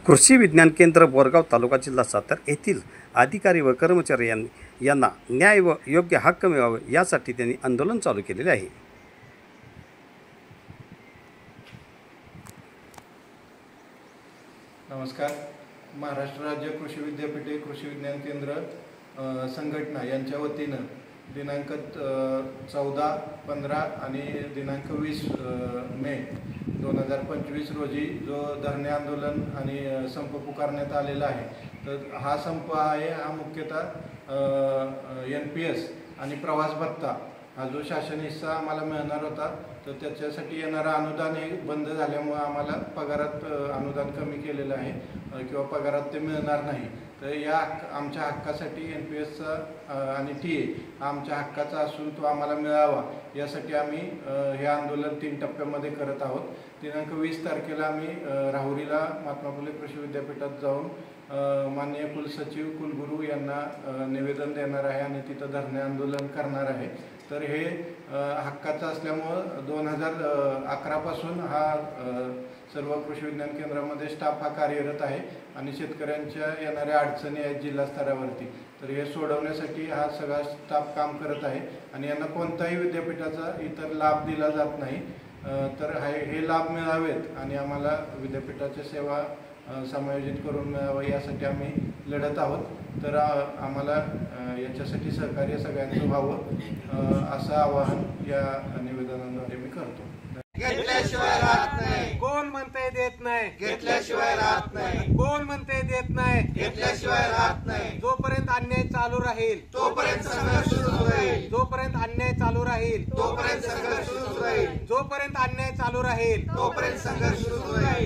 कृषी विज्ञान केंद्र बोरगाव तालुका जिल्हा सातारा येथील अधिकारी व कर्मचारी यांना न्याय व योग्य हक्क मिळावे यासाठी त्यांनी आंदोलन चालू केलेले आहे। नमस्कार। महाराष्ट्र राज्य कृषी विद्यापीठे कृषी विज्ञान केंद्र संघटना यांच्या वतीनं दिनांक 14, 15 आणि दिनांक 20 मे 2025 रोजी जो धरणे आंदोलन आणि संप पुकारण्यात आलेला आहे, तर हा संप आहे हा मुख्यतः NPS आणि प्रवास भत्ता हा जो शासन हिस्सा आम्हाला मिळणार होता, तर त्याच्यासाठी येणारं अनुदान हे बंद झाल्यामुळे आम्हाला पगारात अनुदान कमी केलेलं आहे किंवा पगारात ते मिळणार नाही। तर या आमच्या हक्कासाठी NPSचा आणि TA हा आमच्या हक्काचा असून तो आम्हाला मिळावा यासाठी आम्ही हे आंदोलन 3 टप्प्यामध्ये करत आहोत। दिनांक 20 तारखेला आम्ही राहुरीला महात्मा फुले कृषी विद्यापीठात जाऊन माननीय कुलसचिव कुलगुरू यांना निवेदन देणार आहे आणि तिथं धरणे आंदोलन करणार आहे। तर हे हक्काचं असल्यामुळं 2011 पासून हा सर्व कृषी विज्ञान केंद्रामध्ये स्टाफ हा कार्यरत आहे आणि शेतकऱ्यांच्या येणाऱ्या अडचणी आहेत जिल्हा स्तरावरती, तर हे सोडवण्यासाठी हा सगळा स्टाफ काम करत आहे आणि यांना कोणताही विद्यापीठाचा इतर लाभ दिला जात नाही। तर हे लाभ मिळावेत आणि आम्हाला विद्यापीठाच्या सेवा समायोजित करून मिळावं यासाठी आम्ही लढत आहोत। तर आम्हाला याच्यासाठी सहकार्य सगळ्यांचं व्हावं असं आवाहन या निवेदनाद्वारे मी करतो। घेतल्याशिवाय राहत नाही, कोण म्हणते देत नाही, घेतल्याशिवाय राहत नाही, कोण म्हणते देत नाही, घेतल्याशिवाय राहत नाही। जोपर्यंत अन्याय चालू राहील तोपर्यंत संघर्ष सुरू राहील, जोपर्यंत अन्याय चालू राहील, तोपर्यंत संघर्ष सुरू राहील, जोपर्यंत अन्याय चालू राहील, तोपर्यंत संघर्ष सुरू राहील।